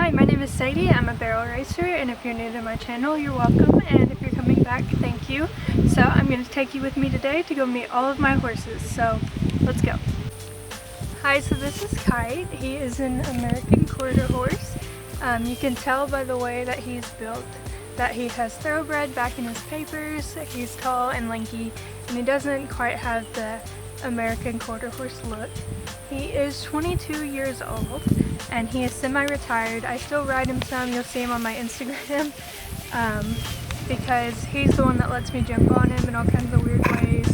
Hi, my name is Sadie. I'm a barrel racer, and if you're new to my channel, you're welcome, and if you're coming back, thank you. So I'm going to take you with me today to go meet all of my horses, so let's go. Hi, so this is Kite. He is an American quarter horse. You can tell by the way that he's built that he has thoroughbred back in his papers. He's tall and lanky, and he doesn't quite have the American quarter horse look. He is 22 years old and he is semi-retired. I still ride him some, you'll see him on my Instagram, because he's the one that lets me jump on him in all kinds of weird ways.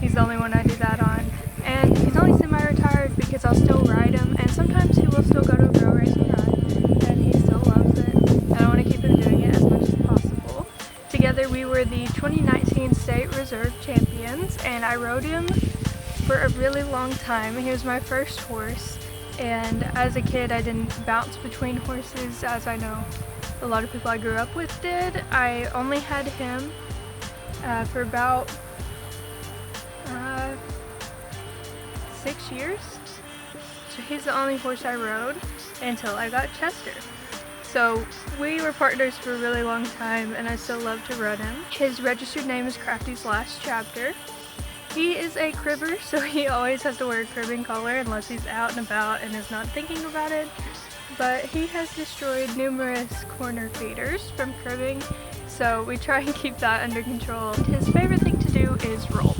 He's the only one I do that on. And he's only semi-retired because I'll still ride him, and sometimes he will still go to a barrel race and ride, and he still loves it. And I want to keep him doing it as much as possible. Together we were the 2019 State Reserve Champions, and I rode him for a really long time. He was my first horse, and as a kid I didn't bounce between horses as I know a lot of people I grew up with did. I only had him for about 6 years, so he's the only horse I rode until I got Chester. So we were partners for a really long time, and I still love to run him. His registered name is Crafty's Last Chapter. He is a cribber, so he always has to wear a cribbing collar unless he's out and about and is not thinking about it. But he has destroyed numerous corner feeders from cribbing, so we try and keep that under control. His favorite thing to do is roll.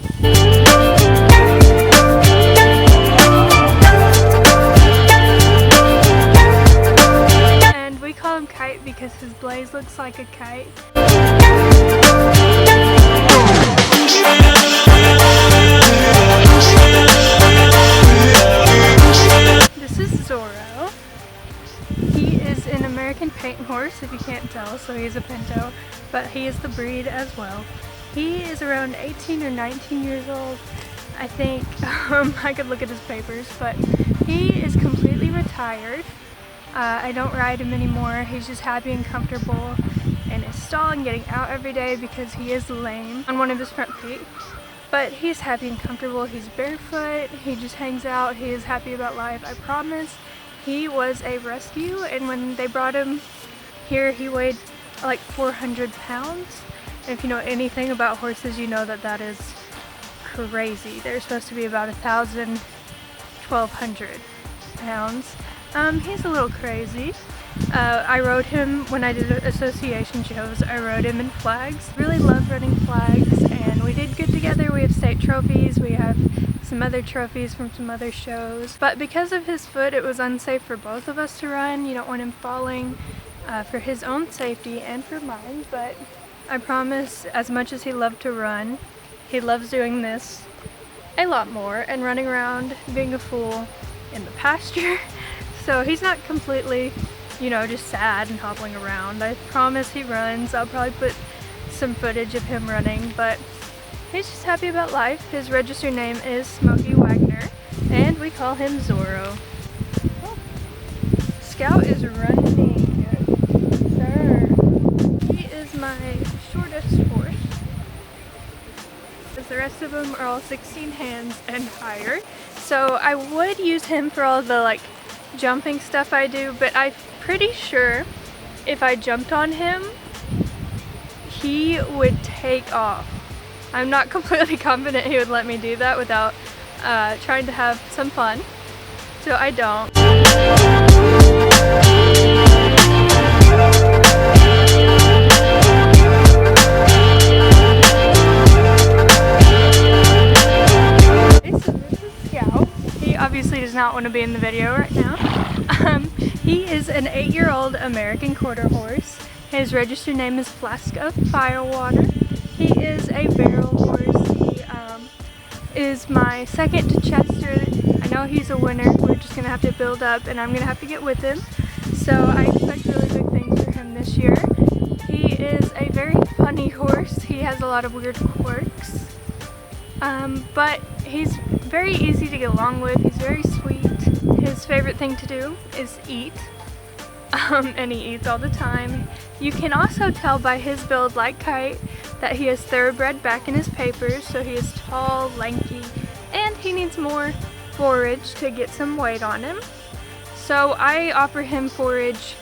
And we call him Kite because his blaze looks like a kite. American paint horse, if you can't tell, so he's a pinto, but he is the breed as well. He is around 18 or 19 years old, I think. I could look at his papers, but he is completely retired. I don't ride him anymore. He's just happy and comfortable in his stall and getting out every day because he is lame on one of his front feet. But he's happy and comfortable. He's barefoot. He just hangs out. He is happy about life, I promise. He was a rescue, and when they brought him here, he weighed like 400 pounds. And if you know anything about horses, you know that that is crazy. They're supposed to be about 1,000, 1,200 pounds. He's a little crazy. I rode him when I did association shows. I rode him in flags. Really love running flags, and we did good together. We have state trophies. We have some other trophies from some other shows. But because of his foot, it was unsafe for both of us to run. You don't want him falling, for his own safety and for mine. But I promise, as much as he loved to run, he loves doing this a lot more and running around being a fool in the pasture. So he's not completely, you know, just sad and hobbling around. I promise he runs. I'll probably put some footage of him running, but he's just happy about life. His registered name is Smokey Wagner, and we call him Zorro. Oh. Scout is running. Sir. He is my shortest horse. The rest of them are all 16 hands and higher. So I would use him for all the jumping stuff I do, but I'm pretty sure if I jumped on him, he would take off. I'm not completely confident he would let me do that without trying to have some fun, so I don't. Okay, so this is Scout. He obviously does not want to be in the video right now. He is an 8-year-old American quarter horse. His registered name is Flask of Firewater. He is a barrel horse. He is my second to Chester. I know he's a winner. We're just going to have to build up, and I'm going to have to get with him. So I expect really big things for him this year. He is a very funny horse. He has a lot of weird quirks. But he's very easy to get along with. He's very sweet. His favorite thing to do is eat. And he eats all the time. You can also tell by his build, like Kite, that he is thoroughbred back in his papers, so he is tall, lanky, and he needs more forage to get some weight on him. So I offer him forage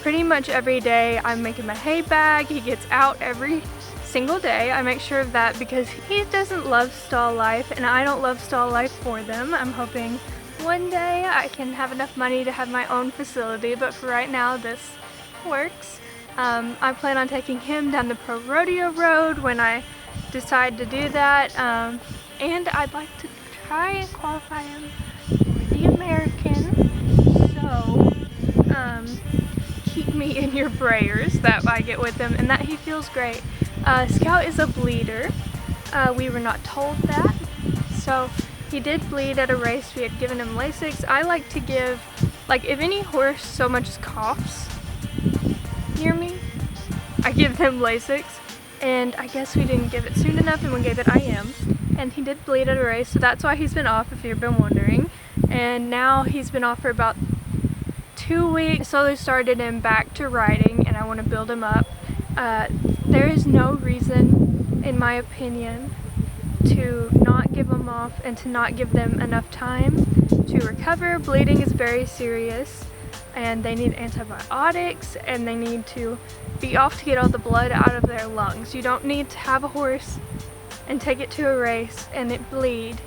pretty much every day. I'm making my hay bag. He gets out every single day. I make sure of that because he doesn't love stall life and I don't love stall life for them. I'm hoping one day I can have enough money to have my own facility, but for right now this works. I plan on taking him down the pro rodeo road when I decide to do that, and I'd like to try and qualify him for the American, so keep me in your prayers that I get with him and that he feels great. Scout is a bleeder. We were not told that, so he did bleed at a race. We had given him Lasix. I like to give, like, if any horse so much as coughs near me, I give them Lasix, and I guess we didn't give it soon enough and we gave it IM, and he did bleed at a race, so that's why he's been off if you've been wondering. And now he's been off for about 2 weeks. Slowly started him back to riding and I want to build him up. There is no reason, in my opinion, to not give them off and to not give them enough time to recover. Bleeding is very serious and they need antibiotics and they need to be off to get all the blood out of their lungs. You don't need to have a horse and take it to a race and it bleed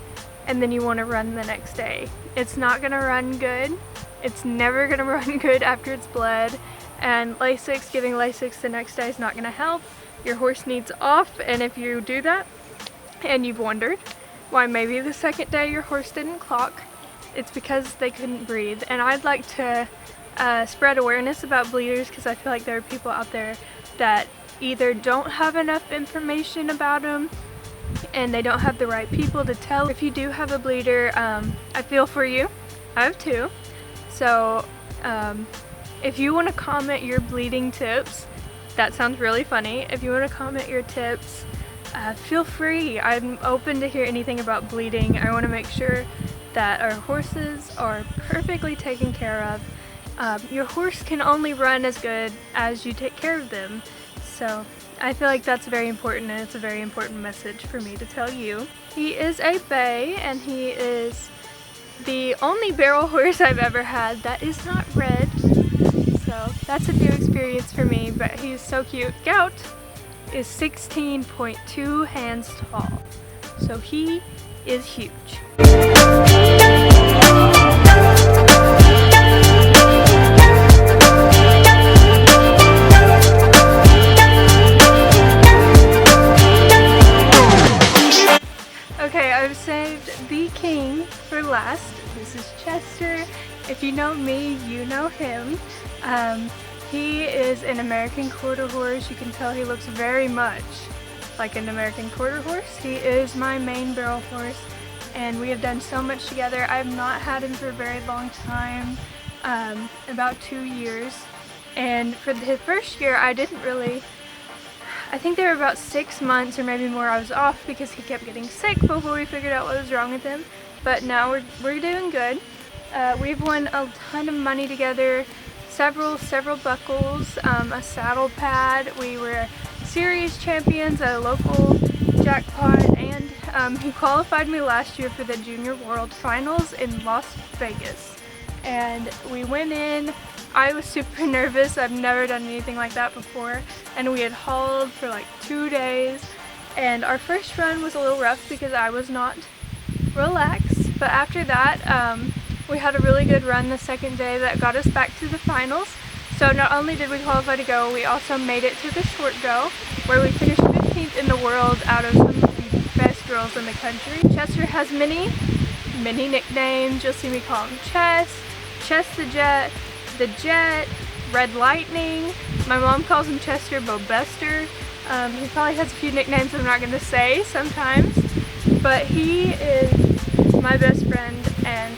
and then you want to run the next day. It's not going to run good. It's never going to run good after it's bled, and Lasix, giving Lasix the next day is not going to help. Your horse needs off, and if you do that and you've wondered why maybe the second day your horse didn't clock, it's because they couldn't breathe. And I'd like to spread awareness about bleeders because I feel like there are people out there that either don't have enough information about them and they don't have the right people to tell. If you do have a bleeder, I feel for you. I have two. So if you want to comment your bleeding tips, that sounds really funny. If you want to comment your tips, feel free. I'm open to hear anything about bleeding. I want to make sure that our horses are perfectly taken care of. Your horse can only run as good as you take care of them. So I feel like that's very important, and it's a very important message for me to tell you. He is a bay, and he is the only barrel horse I've ever had that is not red. So that's a new experience for me, but he's so cute. Scout is 16.2 hands tall, so he is huge. Okay, I've saved the king for last. This is Chester. If you know me, you know him. He is an American quarter horse. You can tell he looks very much like an American quarter horse. He is my main barrel horse, and we have done so much together. I have not had him for a very long time, about 2 years. And for his first year, I didn't really, I think there were about 6 months or maybe more I was off because he kept getting sick before we figured out what was wrong with him. But now we're doing good. We've won a ton of money together, several buckles, a saddle pad. We were series champions at a local jackpot, and he qualified me last year for the Junior World Finals in Las Vegas. And we went in. I was super nervous. I've never done anything like that before, and we had hauled for like 2 days, and our first run was a little rough because I was not relaxed, but after that we had a really good run the second day that got us back to the finals. So not only did we qualify to go, we also made it to the short go, where we finished 15th in the world out of some of the best girls in the country. Chester has many nicknames. You'll see me call him Chess the Jet, Red Lightning. My mom calls him Chester Bobester. He probably has a few nicknames I'm not going to say sometimes, but he is my best friend, and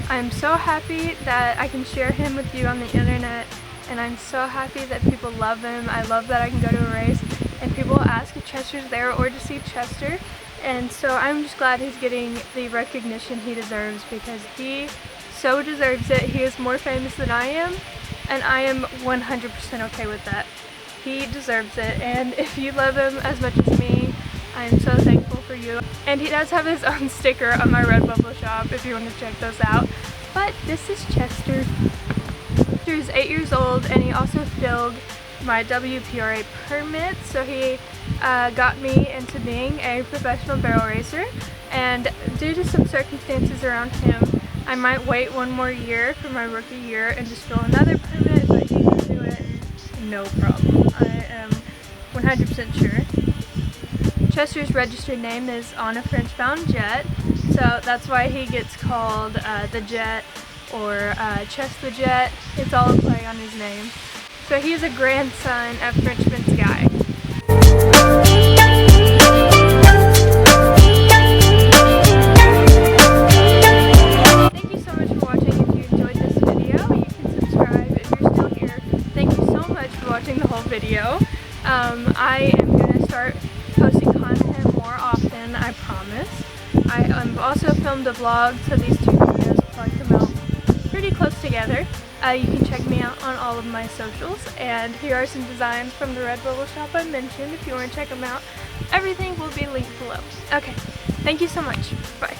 I'm so happy that I can share him with you on the internet, and I'm so happy that people love him. I love that I can go to a race and people ask if Chester's there or to see Chester, and so I'm just glad he's getting the recognition he deserves, because he so deserves it. He is more famous than I am, and I am 100% okay with that. He deserves it, and if you love him as much as me, I'm so thankful for you. And he does have his own sticker on my Redbubble shop if you want to check those out. But this is Chester. Chester is 8 years old, and he also failed my WPRA permit, so he got me into being a professional barrel racer, and due to some circumstances around him, I might wait one more year for my rookie year and just fill another permit, but he can do it no problem. I am 100% sure. Chester's registered name is On a French-Bound Jet, so that's why he gets called the Jet or Chess the Jet. It's all a play on his name. So he's a grandson of Frenchman's Guy. Thank you so much for watching. If you enjoyed this video, you can subscribe. If you're still here, thank you so much for watching the whole video. I am going to start posting content more often, I promise. I've also filmed a vlog, so these two videos will probably come out pretty close together. You can check me out on all of my socials, and here are some designs from the Redbubble shop I mentioned if you want to check them out. Everything will be linked below. Okay, thank you so much. Bye.